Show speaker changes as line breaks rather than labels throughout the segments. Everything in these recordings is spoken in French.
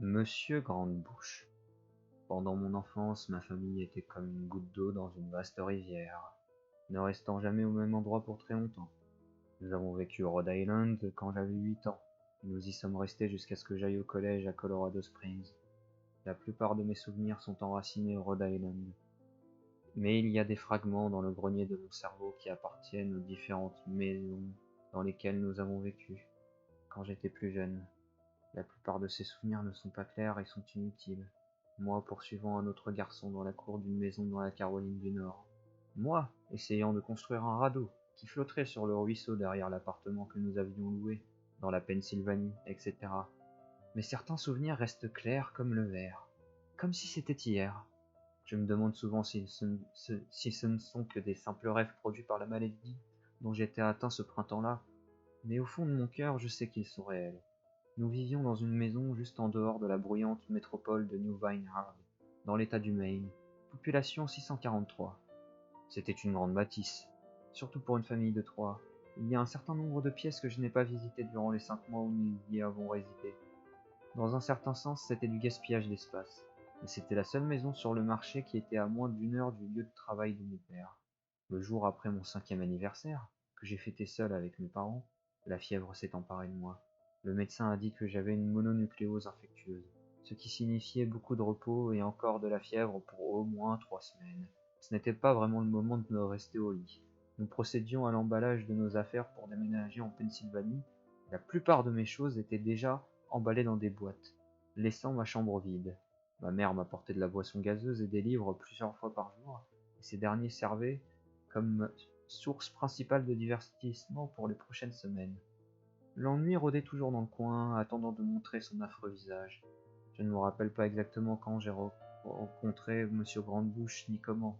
Monsieur Grande-Bouche. Pendant mon enfance, ma famille était comme une goutte d'eau dans une vaste rivière, ne restant jamais au même endroit pour très longtemps. Nous avons vécu au Rhode Island quand j'avais 8 ans. Nous y sommes restés jusqu'à ce que j'aille au collège à Colorado Springs. La plupart de mes souvenirs sont enracinés au Rhode Island. Mais il y a des fragments dans le grenier de mon cerveau qui appartiennent aux différentes maisons dans lesquelles nous avons vécu quand j'étais plus jeune. La plupart de ces souvenirs ne sont pas clairs et sont inutiles. Moi poursuivant un autre garçon dans la cour d'une maison dans la Caroline du Nord. Moi essayant de construire un radeau qui flotterait sur le ruisseau derrière l'appartement que nous avions loué dans la Pennsylvanie, etc. Mais certains souvenirs restent clairs comme le verre, comme si c'était hier. Je me demande souvent si ce ne sont que des simples rêves produits par la maladie dont j'étais atteint ce printemps-là, mais au fond de mon cœur, je sais qu'ils sont réels. Nous vivions dans une maison juste en dehors de la bruyante métropole de New Vineyard, dans l'état du Maine, population 643. C'était une grande bâtisse, surtout pour une famille de 3. Il y a un certain nombre de pièces que je n'ai pas visitées durant les 5 mois où nous y avons résidé. Dans un certain sens, c'était du gaspillage d'espace, mais c'était la seule maison sur le marché qui était à moins d'1 heure du lieu de travail de mon père. Le jour après mon 5e anniversaire, que j'ai fêté seul avec mes parents, la fièvre s'est emparée de moi. Le médecin a dit que j'avais une mononucléose infectieuse, ce qui signifiait beaucoup de repos et encore de la fièvre pour au moins 3 semaines. Ce n'était pas vraiment le moment de me rester au lit. Nous procédions à l'emballage de nos affaires pour déménager en Pennsylvanie. La plupart de mes choses étaient déjà emballées dans des boîtes, laissant ma chambre vide. Ma mère m'apportait de la boisson gazeuse et des livres plusieurs fois par jour, et ces derniers servaient comme source principale de divertissement pour les prochaines semaines. L'ennui rôdait toujours dans le coin, attendant de montrer son affreux visage. Je ne me rappelle pas exactement quand j'ai rencontré Monsieur Grandebouche ni comment.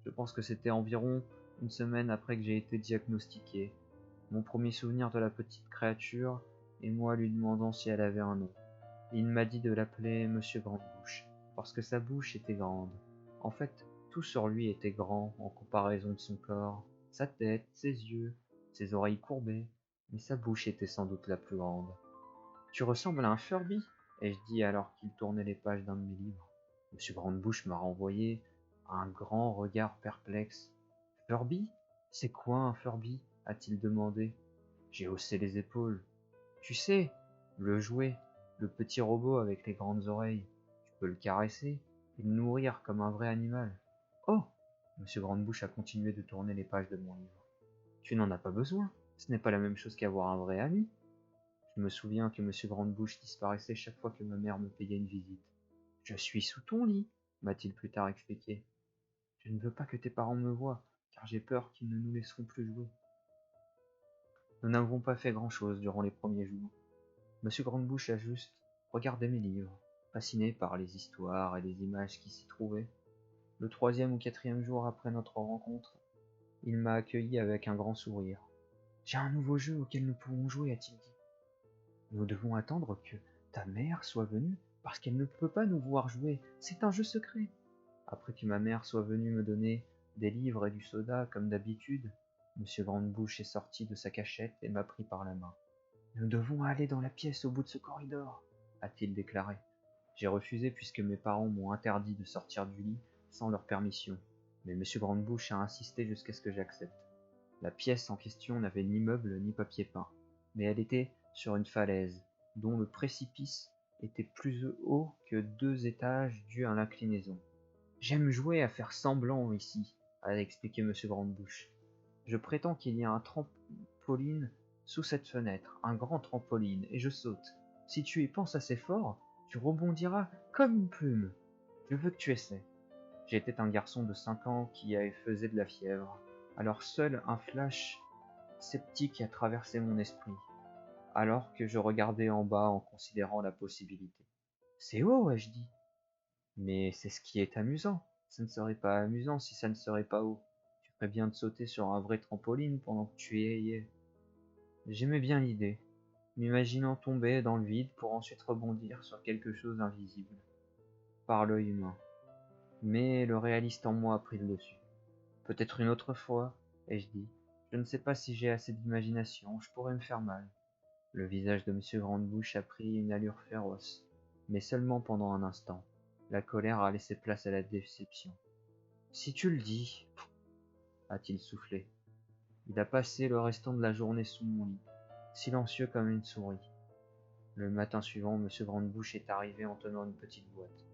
Je pense que c'était environ une semaine après que j'ai été diagnostiqué. Mon premier souvenir de la petite créature et moi lui demandant si elle avait un nom. Il m'a dit de l'appeler Monsieur Grandebouche, parce que sa bouche était grande. En fait, tout sur lui était grand en comparaison de son corps, sa tête, ses yeux, ses oreilles courbées, mais sa bouche était sans doute la plus grande. Tu ressembles à un Furby, ai-je dit alors qu'il tournait les pages d'un de mes livres. Monsieur Grandebouche m'a renvoyé un grand regard perplexe. Furby? C'est quoi un Furby? A-t-il demandé. J'ai haussé les épaules. Tu sais, le jouet, le petit robot avec les grandes oreilles. Tu peux le caresser et le nourrir comme un vrai animal. Oh! Monsieur Grandebouche a continué de tourner les pages de mon livre. Tu n'en as pas besoin. Ce n'est pas la même chose qu'avoir un vrai ami. Je me souviens que Monsieur Grandebouche disparaissait chaque fois que ma mère me payait une visite. Je suis sous ton lit, m'a-t-il plus tard expliqué. Je ne veux pas que tes parents me voient, car j'ai peur qu'ils ne nous laisseront plus jouer. Nous n'avons pas fait grand-chose durant les premiers jours. Monsieur Grandebouche a juste regardé mes livres, fasciné par les histoires et les images qui s'y trouvaient. Le 3e ou 4e jour après notre rencontre, il m'a accueilli avec un grand sourire. J'ai un nouveau jeu auquel nous pouvons jouer, a-t-il dit. Nous devons attendre que ta mère soit venue, parce qu'elle ne peut pas nous voir jouer. C'est un jeu secret. Après que ma mère soit venue me donner des livres et du soda, comme d'habitude, Monsieur Grandebouche est sorti de sa cachette et m'a pris par la main. Nous devons aller dans la pièce au bout de ce corridor, a-t-il déclaré. J'ai refusé puisque mes parents m'ont interdit de sortir du lit sans leur permission, mais Monsieur Grandebouche a insisté jusqu'à ce que j'accepte. La pièce en question n'avait ni meuble ni papier peint, mais elle était sur une falaise, dont le précipice était plus haut que 2 étages dû à l'inclinaison. J'aime jouer à faire semblant ici, a expliqué Monsieur Grandebouche. Je prétends qu'il y a un trampoline sous cette fenêtre, un grand trampoline, et je saute. Si tu y penses assez fort, tu rebondiras comme une plume. Je veux que tu essaies. J'étais un garçon de 5 ans qui faisait de la fièvre, alors seul un flash sceptique a traversé mon esprit, alors que je regardais en bas en considérant la possibilité. C'est haut, ai-je dit. Mais c'est ce qui est amusant. Ça ne serait pas amusant si ça ne serait pas haut. Tu ferais bien de sauter sur un vrai trampoline pendant que tu y es. J'aimais bien l'idée, m'imaginant tomber dans le vide pour ensuite rebondir sur quelque chose d'invisible, par l'œil humain. Mais le réaliste en moi a pris le dessus. Peut-être une autre fois, ai-je dit. Je ne sais pas si j'ai assez d'imagination, je pourrais me faire mal. Le visage de Monsieur Grandebouche a pris une allure féroce. mais seulement pendant un instant. La colère a laissé place à la déception. Si tu le dis, a-t-il soufflé. Il a passé le restant de la journée sous mon lit, silencieux comme une souris. Le matin suivant, M. Grandebouche est arrivé en tenant une petite boîte.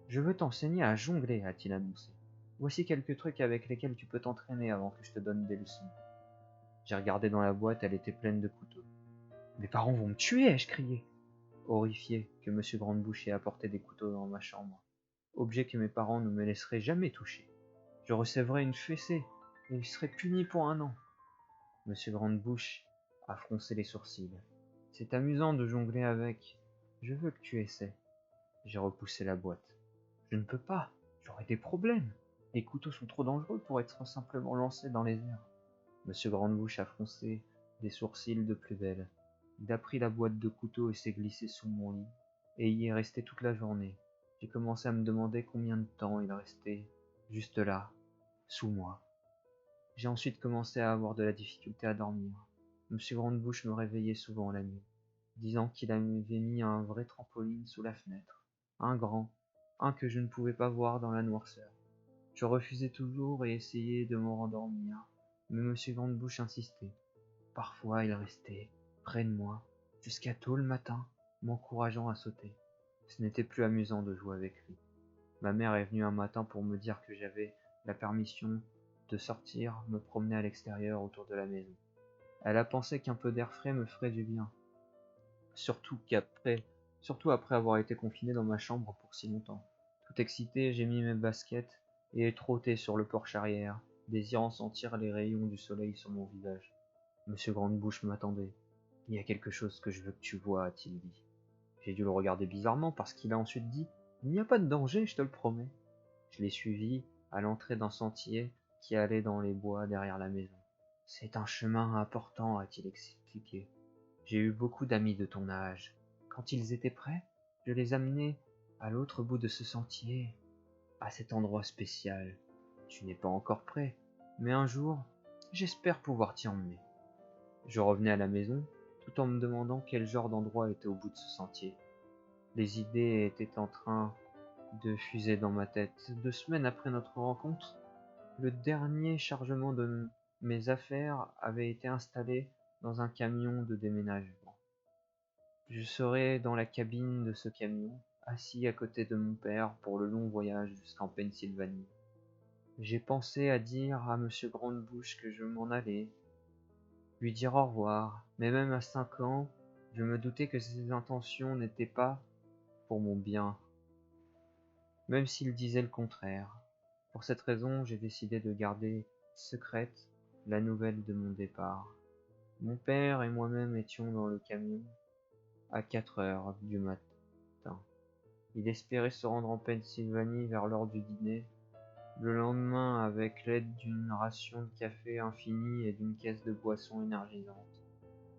Je veux t'enseigner à jongler, a-t-il annoncé. Voici quelques trucs avec lesquels tu peux t'entraîner avant que je te donne des leçons. J'ai regardé dans la boîte, elle était pleine de couteaux. Mes parents vont me tuer, ai-je crié, horrifié que M. Grandebouche ait apporté des couteaux dans ma chambre. Objet que mes parents ne me laisseraient jamais toucher. Je recevrais une fessée et il serait puni pour un an. M. Grandebouche a froncé les sourcils. C'est amusant de jongler avec. Je veux que tu essaies. J'ai repoussé la boîte. Je ne peux pas, j'aurai des problèmes. Les couteaux sont trop dangereux pour être simplement lancés dans les airs. M. Grandebouche a froncé des sourcils de plus belle. Il a pris la boîte de couteaux et s'est glissé sous mon lit, et y est resté toute la journée. J'ai commencé à me demander combien de temps il restait, juste là, sous moi. J'ai ensuite commencé à avoir de la difficulté à dormir. M. Grandebouche me réveillait souvent la nuit, disant qu'il avait mis un vrai trampoline sous la fenêtre. Un grand, un que je ne pouvais pas voir dans la noirceur. Je refusais toujours et essayais de me rendormir, mais M. Grandebouche insistait. Parfois il restait près de moi, jusqu'à tôt le matin, m'encourageant à sauter. Ce n'était plus amusant de jouer avec lui. Ma mère est venue un matin pour me dire que j'avais la permission de sortir, me promener à l'extérieur autour de la maison. Elle a pensé qu'un peu d'air frais me ferait du bien. Surtout après avoir été confiné dans ma chambre pour si longtemps. Tout excité, j'ai mis mes baskets et ai trotté sur le porche arrière, désirant sentir les rayons du soleil sur mon visage. Monsieur Grandebouche m'attendait. Il y a quelque chose que je veux que tu vois, a-t-il dit. J'ai dû le regarder bizarrement parce qu'il a ensuite dit « Il n'y a pas de danger, je te le promets ». Je l'ai suivi à l'entrée d'un sentier qui allait dans les bois derrière la maison. C'est un chemin important, a-t-il expliqué. J'ai eu beaucoup d'amis de ton âge. Quand ils étaient prêts, je les amenais à l'autre bout de ce sentier, à cet endroit spécial. Tu n'es pas encore prêt, mais un jour, j'espère pouvoir t'y emmener. Je revenais à la maison, tout en me demandant quel genre d'endroit était au bout de ce sentier. Les idées étaient en train de fuser dans ma tête. 2 semaines après notre rencontre, le dernier chargement de mes affaires avait été installé dans un camion de déménagement. Je serais dans la cabine de ce camion, assis à côté de mon père pour le long voyage jusqu'en Pennsylvanie. J'ai pensé à dire à M. Grandebouche que je m'en allais, lui dire au revoir, mais même à 5 ans, je me doutais que ses intentions n'étaient pas pour mon bien, même s'il disait le contraire. Pour cette raison, j'ai décidé de garder secrète la nouvelle de mon départ. Mon père et moi-même étions dans le camion à 4 heures du matin. Il espérait se rendre en Pennsylvanie vers l'heure du dîner, le lendemain avec l'aide d'une ration de café infinie et d'une caisse de boissons énergisantes.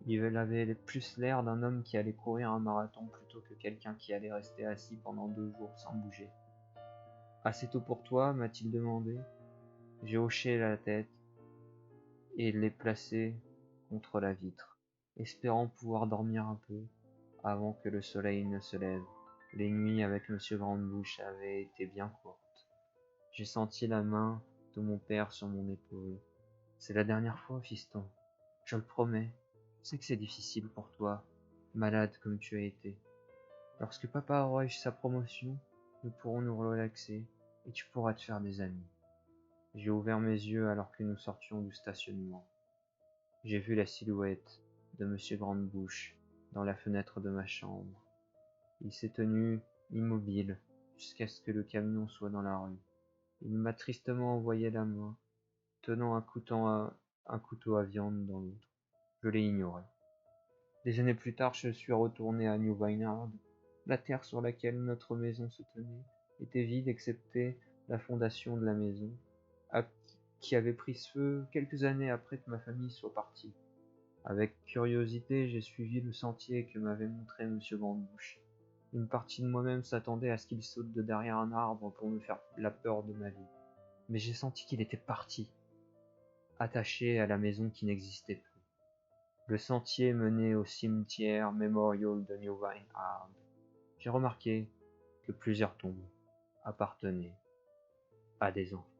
Il avait plus l'air d'un homme qui allait courir un marathon plutôt que quelqu'un qui allait rester assis pendant 2 jours sans bouger. Assez tôt pour toi, m'a-t-il demandé. J'ai hoché la tête et l'ai placé contre la vitre, espérant pouvoir dormir un peu avant que le soleil ne se lève. Les nuits avec M. Grandebouche avaient été bien courtes. J'ai senti la main de mon père sur mon épaule. C'est la dernière fois, fiston. Je le promets. Je sais que c'est difficile pour toi, malade comme tu as été. Lorsque papa aura eu sa promotion, nous pourrons nous relaxer et tu pourras te faire des amis. J'ai ouvert mes yeux alors que nous sortions du stationnement. J'ai vu la silhouette de M. Grandebouche dans la fenêtre de ma chambre. Il s'est tenu immobile jusqu'à ce que le camion soit dans la rue. Il m'a tristement envoyé la main, tenant un couteau à viande dans l'autre. Je l'ai ignoré. Des années plus tard, je suis retourné à New Vineyard. La terre sur laquelle notre maison se tenait était vide excepté la fondation de la maison, qui avait pris feu quelques années après que ma famille soit partie. Avec curiosité, j'ai suivi le sentier que m'avait montré M. Grandebouche. Une partie de moi-même s'attendait à ce qu'il saute de derrière un arbre pour me faire la peur de ma vie. Mais j'ai senti qu'il était parti, attaché à la maison qui n'existait plus. Le sentier menait au cimetière Memorial de New Vineyard. j'ai remarqué que plusieurs tombes appartenaient à des enfants.